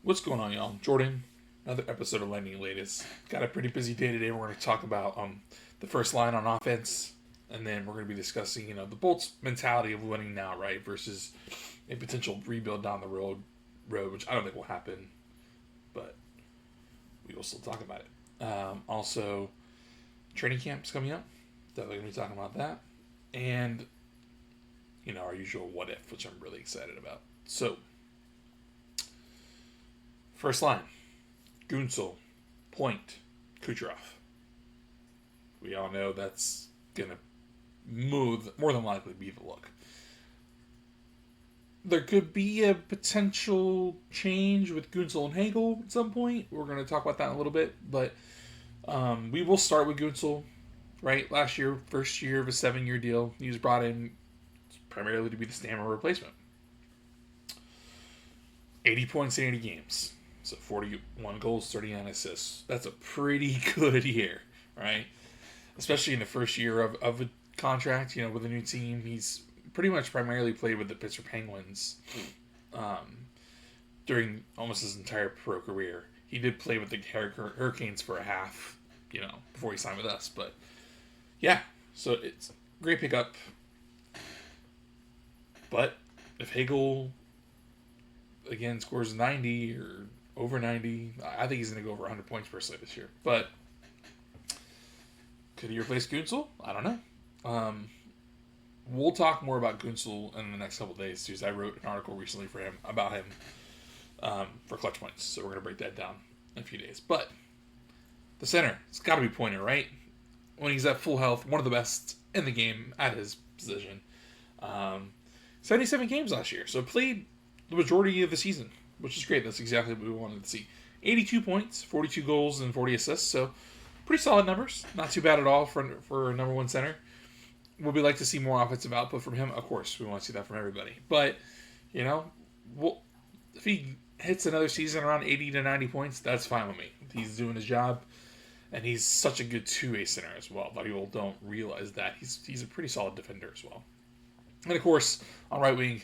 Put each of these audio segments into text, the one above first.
What's going on, y'all? Jordan, another episode of Lightning Latest. Got a pretty busy day today. We're going to talk about the first line on offense, and then we're going to be discussing, the Bolts' mentality of winning now, right, versus a potential rebuild down the road, which I don't think will happen, but we will still talk about it. Also, training camp's coming up. Definitely going to be talking about that, and our usual what if, which I'm really excited about. So, first line. Gunsel, Point, Kucherov. We all know that's going to more than likely be the look. There could be a potential change with Gunsel and Hagel at some point. We're going to talk about that in a little bit, but we will start with Gunsel, right? Last year, first year of a 7-year deal. He was brought in primarily to be the Stammer replacement. 80 points in 80 games. So 41 goals, 39 assists. That's a pretty good year, right? Especially in the first year of a contract, with a new team. He's pretty much primarily played with the Pittsburgh Penguins during almost his entire pro career. He did play with the Hurricanes for a half, before he signed with us. But, yeah, so it's a great pickup. But if Hagel, again, scores 90 or over 90. I think he's going to go over 100 points personally this year. But could he replace Gunsel? I don't know. We'll talk more about Gunsel in the next couple of days, because I wrote an article recently about him for Clutch Points. So we're going to break that down in a few days. But the center, it's got to be Pointer, right? When he's at full health, one of the best in the game at his position. 77 games last year. So played the majority of the season, which is great. That's exactly what we wanted to see. 82 points, 42 goals, and 40 assists. So, pretty solid numbers. Not too bad at all for a number one center. Would we like to see more offensive output from him? Of course, we want to see that from everybody. But, if he hits another season around 80 to 90 points, that's fine with me. He's doing his job, and he's such a good two-way center as well. A lot of people don't realize that. He's a pretty solid defender as well. And, of course, on right wing,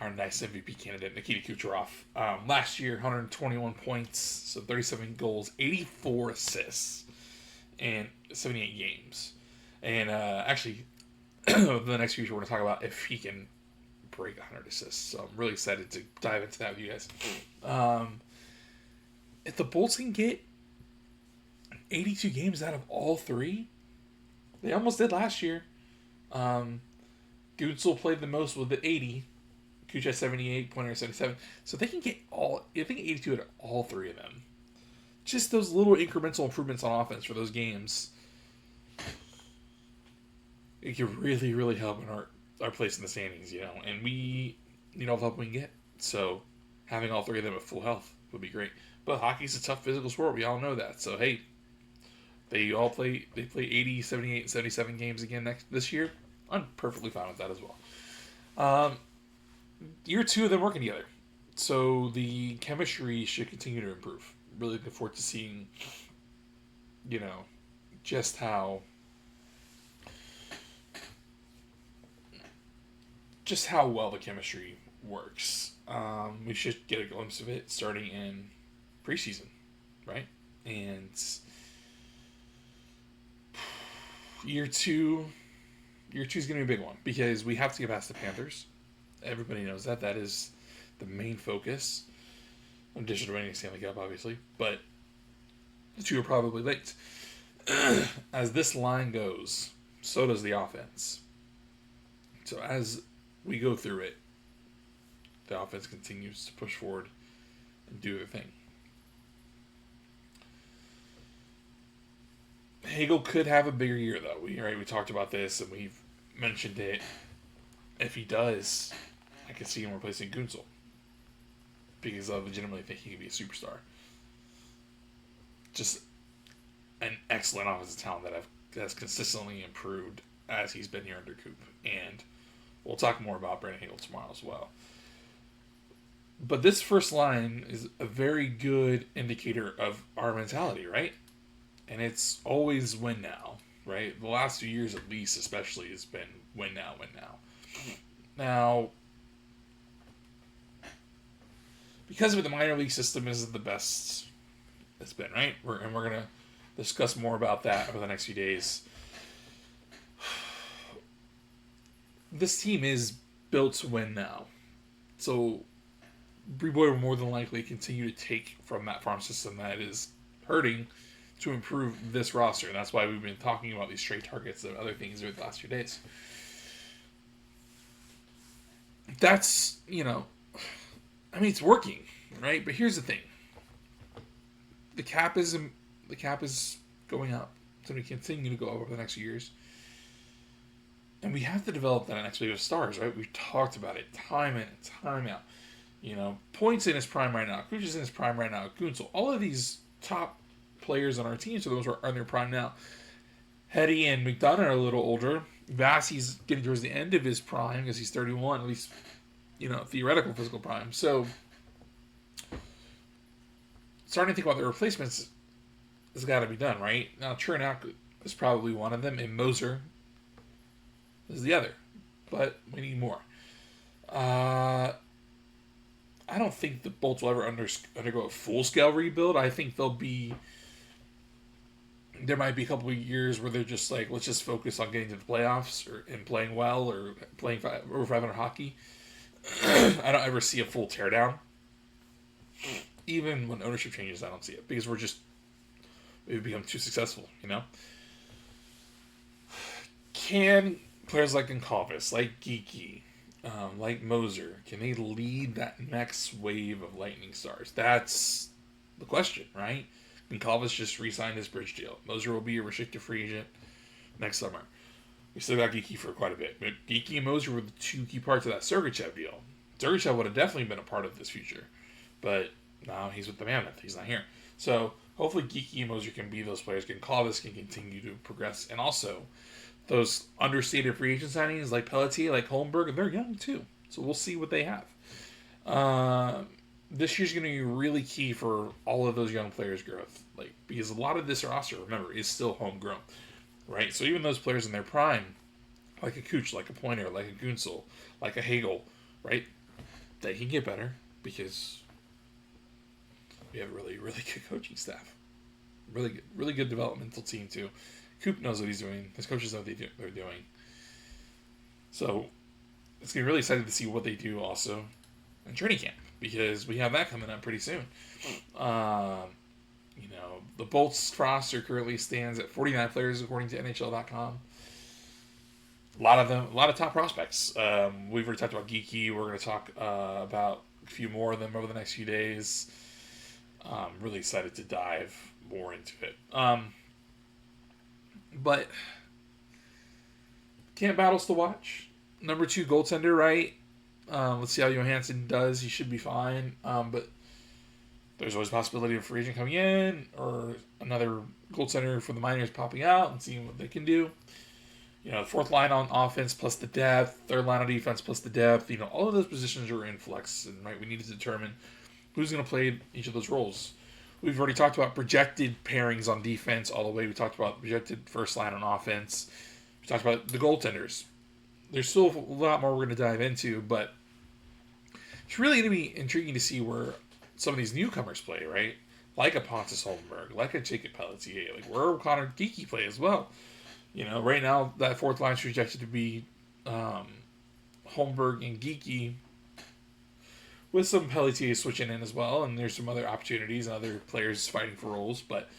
our nice MVP candidate, Nikita Kucherov. Last year, 121 points, so 37 goals, 84 assists, and 78 games. And actually, the next few we're going to talk about if he can break 100 assists. So I'm really excited to dive into that with you guys. If the Bolts can get 82 games out of all three, they almost did last year. Gunsel played the most with the 80. Kucherov 78, Pointer 77. So they can get I think 82 out of all three of them. Just those little incremental improvements on offense for those games. It could really, really help in our place in the standings, And we need all the help we can get. So having all three of them at full health would be great. But hockey's a tough physical sport. We all know that. So, hey, they play 80, 78, and 77 games again this year. I'm perfectly fine with that as well. Year 2 of them working together. So the chemistry should continue to improve. Really looking forward to seeing, just how well the chemistry works. We should get a glimpse of it starting in preseason, right? And year two is going to be a big one because we have to get past the Panthers. Everybody knows that. That is the main focus. In addition to winning Stanley Cup, obviously. But the two are probably linked. As this line goes, so does the offense. So as we go through it, the offense continues to push forward and do their thing. Hagel could have a bigger year, though. We talked about this, and we've mentioned it. If he does, I can see him replacing Gunsel. Because I legitimately think he could be a superstar. Just an excellent offensive talent that has consistently improved as he's been here under Coop. And we'll talk more about Brandon Hagel tomorrow as well. But this first line is a very good indicator of our mentality, right? And it's always win now, right? The last few years, at least, especially, has been win now, win now. Now, because of it, the minor league system isn't the best it's been, right? We're going to discuss more about that over the next few days. This team is built to win now. So, Breboy will more than likely continue to take from that farm system that is hurting to improve this roster. And that's why we've been talking about these trade targets and other things over the last few days. That's, it's working, right? But here's the thing. The cap is going up. It's going to continue to go up over the next few years. And we have to develop that next wave of stars, right? We've talked about it time in and time out. Points in his prime right now. Kucher's in his prime right now. Gunsel. All of these top players on our team, so those are in their prime now. Hetty and McDonough are a little older. Vassey's getting towards the end of his prime because he's 31, at least, theoretical physical prime. So, starting to think about the replacements has got to be done, right? Now, Chernak is probably one of them, and Moser is the other. But we need more. I don't think the Bolts will ever undergo a full-scale rebuild. I think there might be a couple of years where they're just like, let's just focus on getting to the playoffs and playing well or playing over 500 hockey. I don't ever see a full teardown. Even when ownership changes, I don't see it because we've become too successful, Can players like Goncalves, like Geekie, like Moser, can they lead that next wave of Lightning stars? That's the question, right? Goncalves just re-signed his bridge deal. Moser will be a restricted free agent next summer. We still got Geekie for quite a bit. But Geekie and Moser were the two key parts of that Sergachev deal. Sergachev would have definitely been a part of this future. But now he's with the Mammoth. He's not here. So hopefully Geekie and Moser can be those players. Goncalves can continue to progress. And also, those understated free agent signings like Pelletier, like Holmberg, they're young too. So we'll see what they have. This year's going to be really key for all of those young players' growth. Because a lot of this roster, remember, is still homegrown. Right? So even those players in their prime, like a Kuch, like a Pointer, like a Gunsel, like a Hagel, right? They can get better because we have a really, really good coaching staff. Really good developmental team too. Coop knows what he's doing. His coaches know what they're doing. So it's going to be really exciting to see what they do also in training camp because we have that coming up pretty soon. The Bolts roster currently stands at 49 players according to NHL.com. A lot of top prospects. We've already talked about Geekie. We're going to talk about a few more of them over the next few days. I'm really excited to dive more into it. But camp battles to watch. Number 2 goaltender, right? Let's see how Johansson does. He should be fine. But there's always a possibility of a free agent coming in or another goaltender for the minors popping out and seeing what they can do. The fourth line on offense plus the depth, third line on defense plus the depth. All of those positions are in flex, and right, we need to determine who's going to play each of those roles. We've already talked about projected pairings on defense all the way. We talked about projected first line on offense. We talked about the goaltenders. There's still a lot more we're going to dive into, but it's really going to be intriguing to see where some of these newcomers play, right? Like a Pontus Holmberg, like a Jacob Pelletier, like where will Connor Geekie play as well? Right now that fourth line is projected to be Holmberg and Geekie, with some Pelletier switching in as well, and there's some other opportunities and other players fighting for roles, but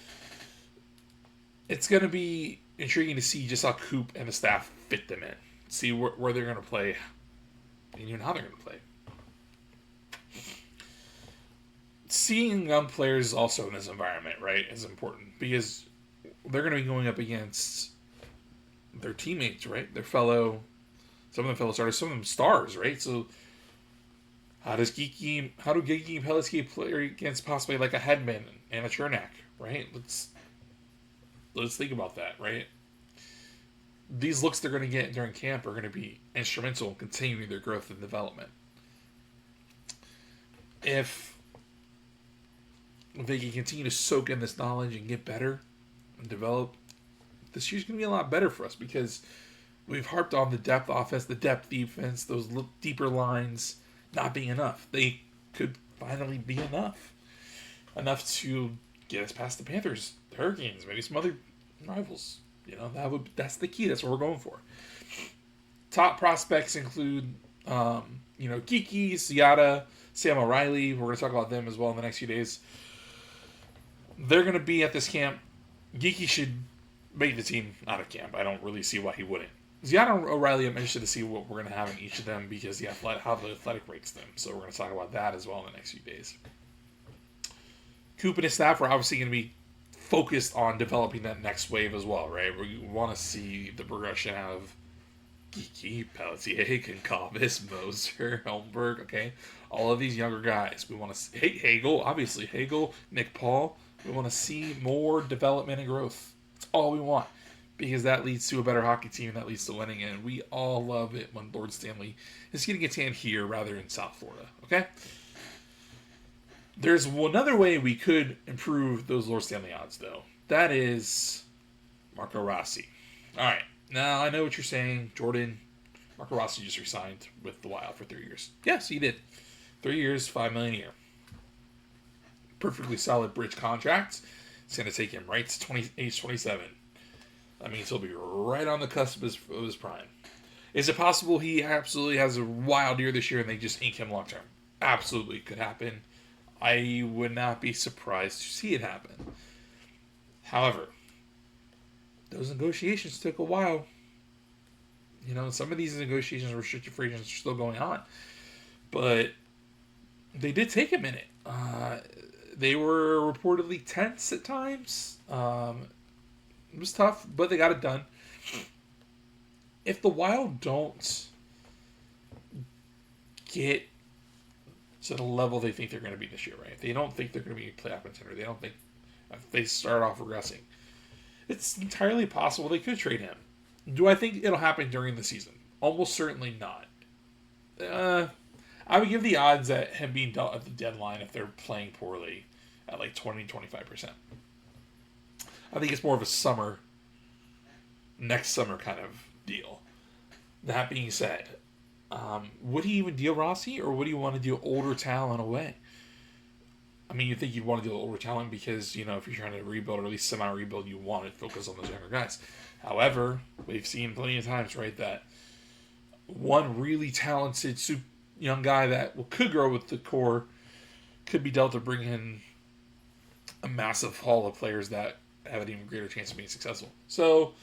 it's going to be intriguing to see just how Coop and the staff fit them in, see where they're going to play, and even how they're going to play. Seeing young players also in this environment, right, is important, because they're going to be going up against their teammates, right, some of them fellow starters, some of them stars, right, so how do Geekie and Pelletier play against possibly like a Hedman and a Chernak, right? Let's think about that, right? These looks they're going to get during camp are going to be instrumental in continuing their growth and development. If they can continue to soak in this knowledge and get better and develop, this year's going to be a lot better for us because we've harped on the depth offense, the depth defense, those deeper lines not being enough. They could finally be enough. Enough to get us past the Panthers, the Hurricanes, maybe some other rivals. That's the key. That's what we're going for. Top prospects include, Kiki, Seattle, Sam O'Reilly. We're going to talk about them as well in the next few days. They're going to be at this camp. Geeky should make the team out of camp. I don't really see why he wouldn't. Ziada O'Reilly, I'm interested to see what we're going to have in each of them because how the athletic rates them. So we're going to talk about that as well in the next few days. Coop and his staff are obviously going to be focused on developing that next wave as well, right? We want to see the progression out of Geeky, Pelletier, Concavis, Moser, Helmberg, okay? All of these younger guys. We want to see Hagel, obviously. Hagel, Nick Paul. We want to see more development and growth. That's all we want. Because that leads to a better hockey team, that leads to winning, and we all love it when Lord Stanley is getting its hand here rather than South Florida, okay? There's another way we could improve those Lord Stanley odds, though. That is Marco Rossi. All right, now I know what you're saying, Jordan. Marco Rossi just resigned with the Wild for 3 years. Yes, he did. 3 years, $5 million a year. Perfectly solid bridge contract. It's going to take him right to age 27. That means he'll be right on the cusp of his prime. Is it possible he absolutely has a wild year this year and they just ink him long term? Absolutely could happen. I would not be surprised to see it happen. However, those negotiations took a while. Some of these negotiations, restricted free agents, are still going on. But they did take a minute. They were reportedly tense at times. It was tough, but they got it done. If the Wild don't get to the level they think they're going to be this year, right? If they don't think they're going to be a playoff contender, they don't think if they start off regressing, it's entirely possible they could trade him. Do I think it'll happen during the season? Almost certainly not. I would give the odds at him being dealt at the deadline if they're playing poorly at like 20-25%. I think it's more of a next summer kind of deal. That being said, would he even deal Rossi, or would he want to deal older talent away? I mean, you think you'd want to deal older talent because, if you're trying to rebuild or at least semi-rebuild, you want to focus on those younger guys. However, we've seen plenty of times, right, that one really talented young guy that could grow with the core could be dealt to bring in a massive haul of players that have an even greater chance of being successful. So,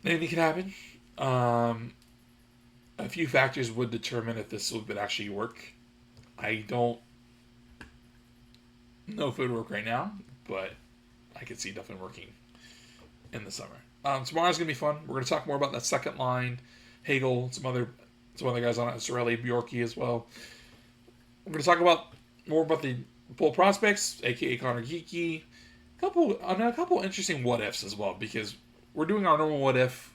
anything can happen. A few factors would determine if this would actually work. I don't know if it would work right now, but I could see definitely working in the summer. Tomorrow's going to be fun. We're going to talk more about that second line. Hagel, some other guys on it, Sorelli, Bjorky as well. We're going to talk more about the Bull prospects, a.k.a. Connor Geeky. A couple interesting what-ifs as well, because we're doing our normal what-if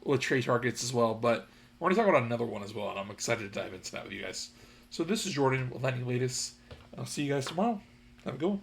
with trade targets as well, but we're going to talk about another one as well, and I'm excited to dive into that with you guys. So this is Jordan with Lightning Latest. I'll see you guys tomorrow. Have a good one.